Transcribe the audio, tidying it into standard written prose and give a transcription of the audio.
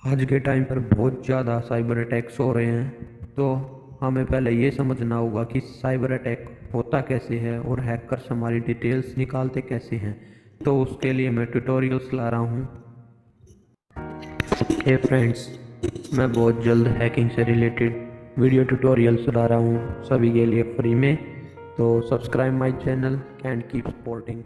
आज के टाइम पर बहुत ज़्यादा साइबर अटैक्स हो रहे हैं, तो हमें पहले ये समझना होगा कि साइबर अटैक होता कैसे है और हैकर्स हमारी डिटेल्स निकालते कैसे हैं। तो उसके लिए मैं ट्यूटोरियल्स ला रहा हूँ। हे फ्रेंड्स, मैं बहुत जल्द हैकिंग से रिलेटेड वीडियो ट्यूटोरियल्स ला रहा हूँ सभी के लिए फ्री में। तो subscribe my channel and keep supporting.